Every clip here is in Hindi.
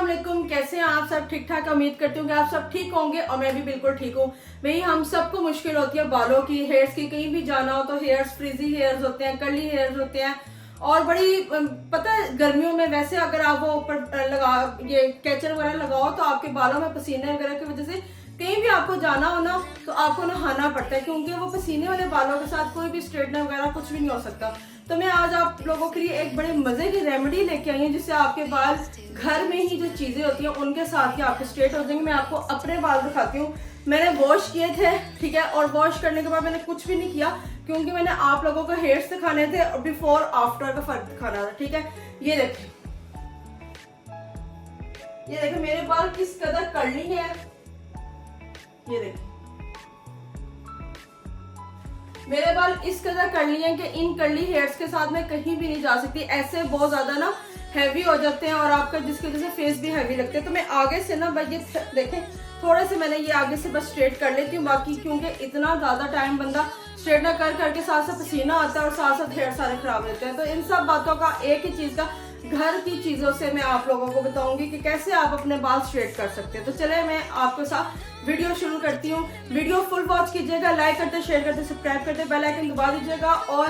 अस्सलाम वालेकुम, कैसे हैं आप सब? ठीक ठाक। उम्मीद करती हूँ कि आप सब ठीक होंगे और मैं भी बिल्कुल ठीक हूँ। भाई हम सबको मुश्किल होती है बालों की, हेयर्स की। कहीं भी जाना हो तो हेयर्स फ्रीजी हेयर्स होते हैं, कर्ली हेयर्स होते हैं और बड़ी पता है गर्मियों में वैसे अगर आप वो ऊपर लगा ये कैचर वगैरह लगाओ तो आपके बालों में पसीने वगैरह की वजह से कहीं भी आपको जाना हो ना तो आपको नहाना पड़ता है, क्योंकि वो पसीने वाले बालों के साथ कोई भी स्ट्रेटनर वगैरह कुछ भी नहीं हो सकता। तो मैं आज आप लोगों के लिए एक बड़े मजे की रेमेडी लेके आई हूँ जिससे आपके बाल घर में ही जो चीजें होती हैं उनके साथ ही आपके स्ट्रेट हो जाएंगे। मैं आपको अपने बाल दिखाती हूँ। मैंने वॉश किए थे, ठीक है, और वॉश करने के बाद मैंने कुछ भी नहीं किया क्योंकि मैंने आप लोगों को हेयर्स दिखाने थे और बिफोर आफ्टर का फर्क दिखाना था, ठीक है। ये देखिए मेरे बाल किस कदर कर्ली है। ये देखिए मेरे बाल इस कदर कर्ली हैं कि इन कर्ली हेयर्स के साथ मैं कहीं भी नहीं जा सकती। ऐसे बहुत ज्यादा ना हैवी हो जाते हैं और आपका जिसकी वजह से फेस भी हैवी लगते हैं। तो मैं आगे से ना ये देखें थोड़े से मैंने ये आगे से बस स्ट्रेट कर लेती हूँ, बाकी क्योंकि इतना ज्यादा टाइम बंदा स्ट्रेटनर कर करके साथ साथ पसीना आता है और साथ साथ हेयर सारे खराब रहते हैं। तो इन सब बातों का एक ही चीज का घर की चीजों से मैं आप लोगों को बताऊंगी कि कैसे आप अपने बाल स्ट्रेट कर सकते हैं। तो चले मैं आपके साथ वीडियो शुरू करती हूँ। वीडियो फुल वॉच कीजिएगा, लाइक करते, शेयर करते, सब्सक्राइब करते, बेल आइकन दबा दीजिएगा और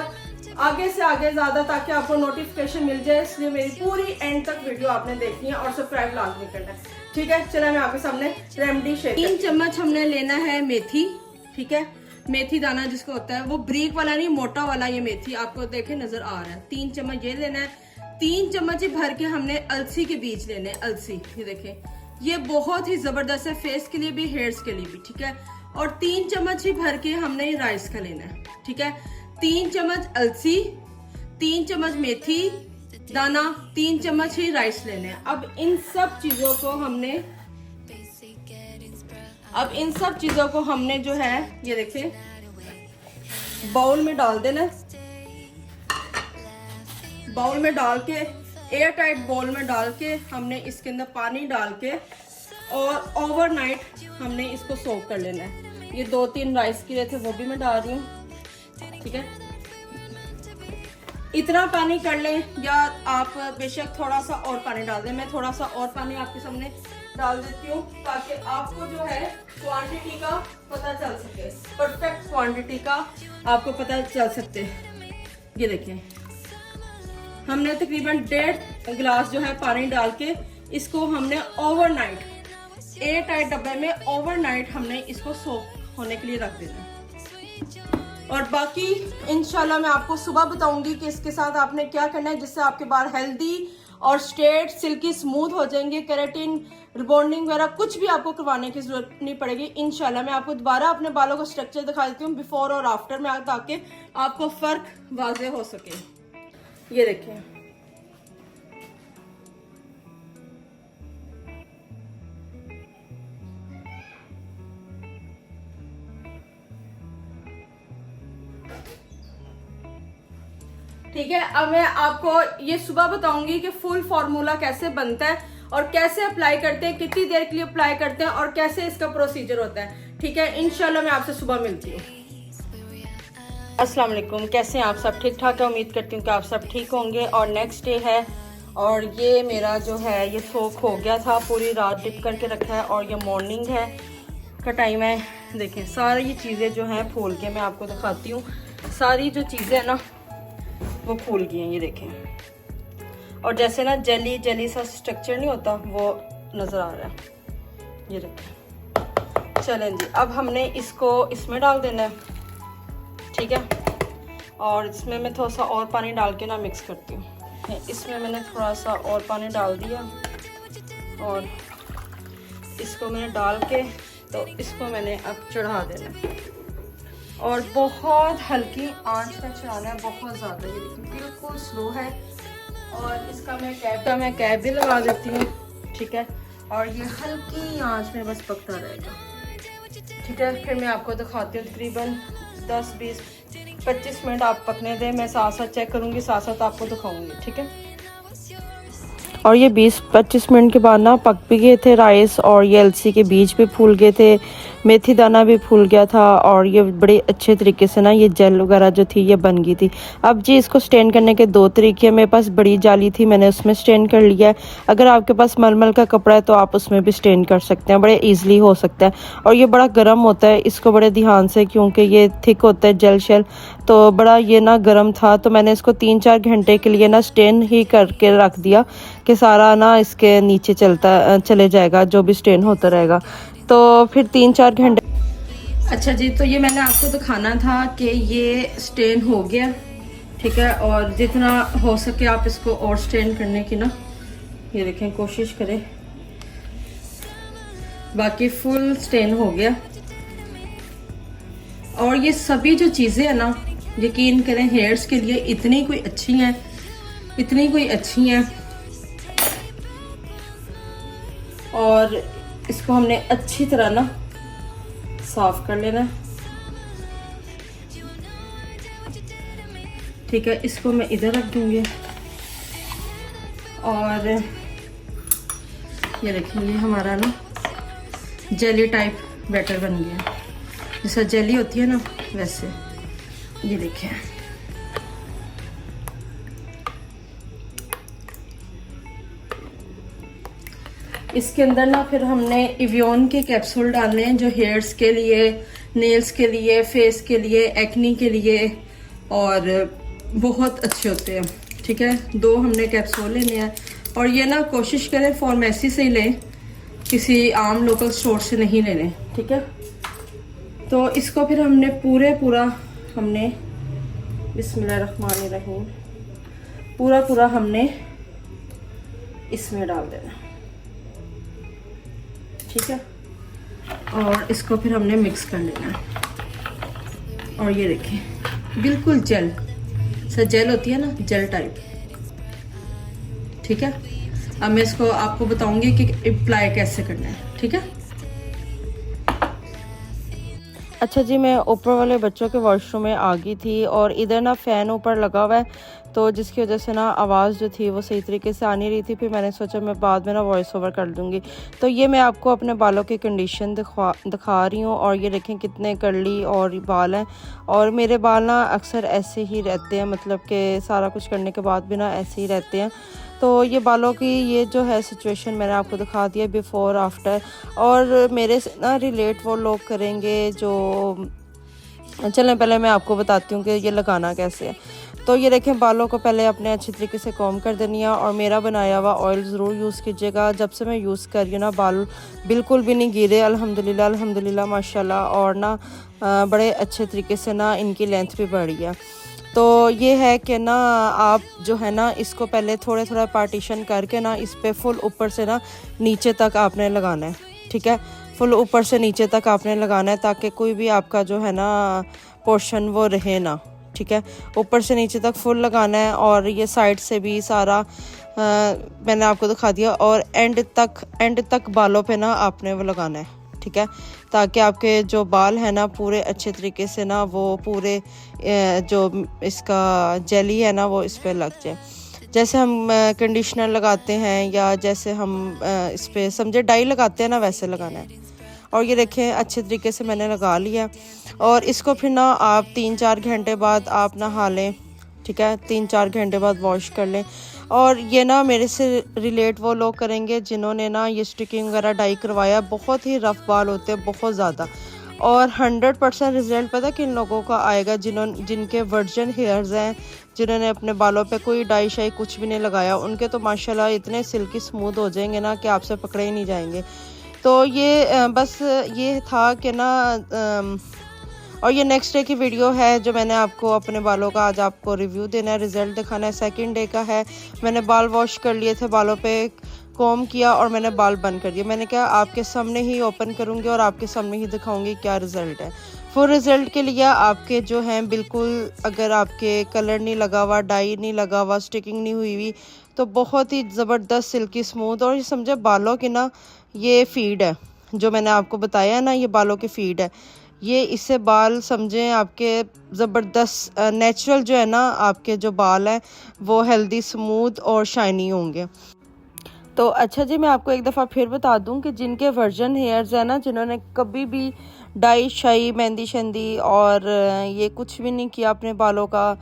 आगे से आगे ज्यादा ताकि आपको नोटिफिकेशन मिल जाए, इसलिए मेरी पूरी एंड तक वीडियो आपने देखनी है और सब्सक्राइब लाजमी करना है, ठीक है। चले मैं आपके सामने रेमेडी शेयर। 3 चम्मच हमने लेना है मेथी, ठीक है। मेथी दाना जिसको होता है वो ब्रीक वाला नहीं, मोटा वाला ये मेथी आपको देखे नजर आ रहा है। 3 चम्मच ये लेना है। 3 चम्मच भर के हमने अलसी के बीज लेने, अलसी, ये देखें ये बहुत ही जबरदस्त है फेस के लिए भी हेयर्स के लिए भी, ठीक है। और 3 चम्मच ही भर के हमने राइस का लेना है, ठीक है। 3 चम्मच अलसी, 3 चम्मच मेथी दाना, 3 चम्मच ही राइस लेने हैं। अब इन सब चीजों को हमने जो है ये देखिए बाउल में डाल देना। बाउल में डाल के एयर टाइट बाउल में डाल के हमने इसके अंदर पानी डाल के और ओवरनाइट हमने इसको सोक कर लेना है। ये 2-3 राइस के लिए थे वो भी मैं डाल रही हूँ, ठीक है। इतना पानी कर लें या आप बेशक थोड़ा सा और पानी डाल दें। मैं थोड़ा सा और पानी आपके सामने डाल देती हूँ ताकि आपको जो है क्वांटिटी का पता चल सके, परफेक्ट क्वांटिटी का आपको पता चल सकते। ये देखें हमने तकरीबन 1.5 गिलास जो है पानी डाल के इसको हमने ओवरनाइट एयर टाइट डब्बे में ओवरनाइट हमने इसको सोक होने के लिए रख देना। और बाकी इंशाल्लाह मैं आपको सुबह बताऊंगी कि इसके साथ आपने क्या करना है जिससे आपके बाल हेल्दी और स्ट्रेट सिल्की स्मूथ हो जाएंगे। केराटिन रिबॉन्डिंग वगैरह कुछ भी आपको करवाने की जरूरत नहीं पड़ेगी इंशाल्लाह। मैं आपको दोबारा अपने बालों का स्ट्रक्चर दिखा देती हूँ बिफोर और आफ्टर में, ताकि आपको फर्क वाजे हो सके। ये देखें ठीक है। अब मैं आपको ये सुबह बताऊंगी कि फुल फॉर्मूला कैसे बनता है और कैसे अप्लाई करते हैं, कितनी देर के लिए अप्लाई करते हैं और कैसे इसका प्रोसीजर होता है, ठीक है। इंशाल्लाह मैं आपसे सुबह मिलती हूँ। अस्सलाम वालेकुम, कैसे हैं आप सब? ठीक ठाक है, उम्मीद करती हूँ कि आप सब ठीक होंगे। और नेक्स्ट डे है और ये मेरा जो है ये सोक हो गया था, पूरी रात डिप करके रखा है और ये मॉर्निंग है का टाइम है। देखें सारी ये चीज़ें जो हैं फूल के, मैं आपको दिखाती हूँ। सारी जो चीज़ें हैं ना वो फूल गई हैं, ये देखें। और जैसे ना जेली जेली सा स्ट्रक्चर नहीं होता वो नज़र आ रहा है, ये देखें। चलें जी, अब हमने इसको इसमें डाल देना है, ठीक है। और इसमें मैं थोड़ा सा और पानी डाल के ना मिक्स करती हूँ। इसमें मैंने थोड़ा सा और पानी डाल दिया और इसको मैंने डाल के तो इसको मैंने अब चढ़ा देना है और बहुत हल्की आंच पे चढ़ाना है, बहुत ज़्यादा। ये देखिए बिल्कुल स्लो है और इसका मैं कैप भी लगा देती हूँ, ठीक है। और ये हल्की आंच में बस पकता रहेगा, ठीक है। फिर मैं आपको दिखाती हूँ तकरीबन 10-20-25 मिनट आप पकने दें। मैं साथ साथ चेक करूँगी, साथ साथ आपको दिखाऊँगी, ठीक है। और ये 20-25 मिनट के बाद ना पक भी गए थे राइस और ये अलसी के बीज भी फूल गए थे। मेथी दाना भी फूल गया था और ये बड़े अच्छे तरीके से ना ये जेल वगैरह जो थी ये बन गई थी। अब जी इसको स्टेन करने के दो तरीके हैं। मेरे पास बड़ी जाली थी, मैंने उसमें स्टेन कर लिया है। अगर आपके पास मलमल का कपड़ा है तो आप उसमें भी स्टेन कर सकते हैं, बड़े ईजिली हो सकता है। और ये बड़ा गर्म होता है, इसको बड़े ध्यान से, क्योंकि ये थिक होता है जेल शेल, तो बड़ा ये ना गर्म था। तो मैंने इसको 3-4 घंटे के लिए ना स्टेन ही करके रख दिया कि सारा ना इसके नीचे चले जाएगा, जो भी स्टेन होता रहेगा। तो फिर 3-4 घंटे। अच्छा जी, तो ये मैंने आपको दिखाना था कि ये स्टेन हो गया, ठीक है। और जितना हो सके आप इसको और स्टेन करने की ना, ये देखें, कोशिश करें। बाकी फुल स्टेन हो गया। और ये सभी जो चीज़ें हैं ना, यकीन करें हेयर्स के लिए इतनी कोई अच्छी हैं, इतनी कोई अच्छी हैं। और इसको हमने अच्छी तरह ना साफ कर लेना, ठीक है। इसको मैं इधर रख दूंगी। और ये देखेंगे हमारा ना जेली टाइप बैटर बन गया, जैसा जेली होती है ना वैसे। ये देखें, इसके अंदर ना फिर हमने इवियन के कैप्सूल डालने हैं, जो हेयर्स के लिए, नेल्स के लिए, फेस के लिए, एक्नी के लिए, और बहुत अच्छे होते हैं, ठीक है। 2 हमने कैप्सूल लेने हैं। और ये ना कोशिश करें फार्मेसी से ही लें, किसी आम लोकल स्टोर से नहीं लेने, ठीक है। तो इसको फिर हमने पूरा हमने बिस्मिल्लाहिर्रहमानिर्रहीम पूरा हमने इसमें डाल देना, ठीक है। और इसको फिर हमने मिक्स कर लेना। और ये देखिए बिल्कुल जेल सा, जेल होती है ना, जेल टाइप, ठीक है। अब मैं इसको आपको बताऊंगी कि अप्लाई कैसे करना है, ठीक है। अच्छा जी, मैं ऊपर वाले बच्चों के वॉशरूम में आ गई थी और इधर ना फ़ैन ऊपर लगा हुआ है, तो जिसकी वजह से ना आवाज़ जो थी वो सही तरीके से आ नहीं रही थी। फिर मैंने सोचा मैं बाद में ना वॉइस ओवर कर दूँगी। तो ये मैं आपको अपने बालों की कंडीशन दिखा रही हूँ। और ये देखें कितने कर्ली और बाल हैं। और मेरे बाल ना अक्सर ऐसे ही रहते हैं, मतलब कि सारा कुछ करने के बाद भी ना ऐसे ही रहते हैं। तो ये बालों की ये जो है सिचुएशन मैंने आपको दिखा दिया बिफ़ोर आफ्टर। और मेरे से ना रिलेट वो लोग करेंगे जो, चलें पहले मैं आपको बताती हूँ कि ये लगाना कैसे है। तो ये देखें, बालों को पहले अपने अच्छे तरीके से कॉम कर देनी है। और मेरा बनाया हुआ ऑयल ज़रूर यूज़ कीजिएगा। जब से मैं यूज़ कर रही हूँ ना, बाल बिल्कुल भी नहीं गिरे, अल्हम्दुलिल्लाह माशाल्लाह। और ना बड़े अच्छे तरीके से ना इनकी लेंथ भी बढ़ी है। तो ये है कि ना आप जो है ना इसको पहले थोड़ा पार्टीशन करके ना इस पे फुल ऊपर से ना नीचे तक आपने लगाना है, ठीक है। फुल ऊपर से नीचे तक आपने लगाना है ताकि कोई भी आपका जो है ना पोर्शन वो रहे ना, ठीक है। ऊपर से नीचे तक फुल लगाना है। और ये साइड से भी सारा मैंने आपको दिखा दिया। और एंड तक बालों पे ना आपने वो लगाना है, ठीक है, ताकि आपके जो बाल है ना पूरे अच्छे तरीके से ना वो पूरे जो इसका जेली है ना वो इस पे लग जाए। जैसे हम कंडीशनर लगाते हैं या जैसे हम इस पे समझे डाई लगाते हैं ना, वैसे लगाना है। और ये देखें अच्छे तरीके से मैंने लगा लिया। और इसको फिर ना आप 3-4 घंटे बाद आप नहा लें, ठीक है। 3-4 घंटे बाद वॉश कर लें। और ये ना मेरे से रिलेट वो लोग करेंगे जिन्होंने ना ये स्टिकिंग वगैरह डाई करवाया। बहुत ही रफ बाल होते हैं, बहुत ज़्यादा। और 100% रिजल्ट पता किन लोगों का आएगा, जिनके वर्जिन हेयर्स हैं, जिन्होंने अपने बालों पे कोई डाई शाई कुछ भी नहीं लगाया। उनके तो माशाल्लाह इतने सिल्की स्मूथ हो जाएंगे ना कि आपसे पकड़े ही नहीं जाएंगे। तो ये बस ये था कि ना और ये नेक्स्ट डे की वीडियो है जो मैंने आपको अपने बालों का आज आपको रिव्यू देना है, रिज़ल्ट दिखाना है। सेकंड डे का है। मैंने बाल वॉश कर लिए थे, बालों पे कॉम किया और मैंने बाल बंद कर दिए। मैंने कहा आपके सामने ही ओपन करूँगी और आपके सामने ही दिखाऊँगी क्या रिज़ल्ट है। फुल रिज़ल्ट के लिए आपके जो हैं बिल्कुल, अगर आपके कलर नहीं लगा हुआ, डाई नहीं लगा हुआ, स्टिकिंग नहीं हुई तो बहुत ही ज़बरदस्त सिल्की स्मूथ। और ये समझे बालों की ना ये फीड है जो मैंने आपको बताया है ना, ये बालों की फीड है। ये इससे बाल समझें आपके ज़बरदस्त नेचुरल जो है ना आपके जो बाल हैं वो हेल्दी, स्मूथ और शाइनी होंगे। तो अच्छा जी, मैं आपको एक दफ़ा फिर बता दूं कि जिनके वर्जन हेयर्स है ना, जिन्होंने कभी भी डाई शाई मेहंदी शंदी और ये कुछ भी नहीं किया अपने बालों का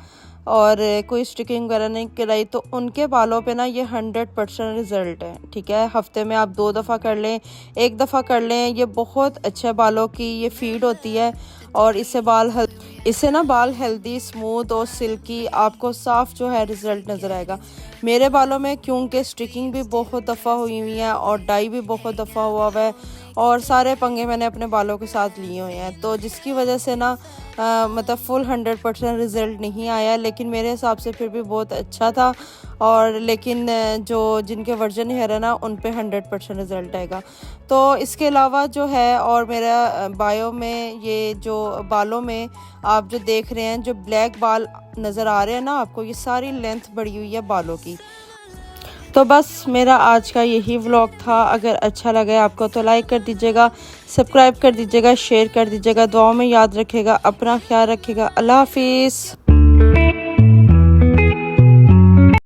और कोई स्टिकिंग वगैरह नहीं कराई, तो उनके बालों पे ना ये 100% रिज़ल्ट है। ठीक है, हफ्ते में आप 2 दफ़ा कर लें, 1 दफ़ा कर लें, ये बहुत अच्छा बालों की ये फीड होती है और इससे ना बाल हेल्दी, स्मूथ और सिल्की, आपको साफ जो है रिज़ल्ट नज़र आएगा। मेरे बालों में क्योंकि स्टिकिंग भी बहुत दफ़ा हुई हुई है और डाई भी बहुत दफ़ा हुआ है और सारे पंगे मैंने अपने बालों के साथ लिए हुए हैं, तो जिसकी वजह से ना मतलब फुल 100% रिज़ल्ट नहीं आया, लेकिन मेरे हिसाब से फिर भी बहुत अच्छा था। और लेकिन जो जिनके वर्जन हेयर है ना, उन पे 100% रिज़ल्ट आएगा। तो इसके अलावा जो है, और मेरा बायो में ये जो बालों में आप जो देख रहे हैं, जो ब्लैक बाल नज़र आ रहे हैं ना आपको, ये सारी लेंथ बढ़ी हुई है बालों की। तो बस मेरा आज का यही व्लॉग था। अगर अच्छा लगे आपको तो लाइक कर दीजिएगा, सब्सक्राइब कर दीजिएगा, शेयर कर दीजिएगा। दुआओं में याद रखिएगा, अपना ख्याल रखिएगा। अल्लाह हाफिज़।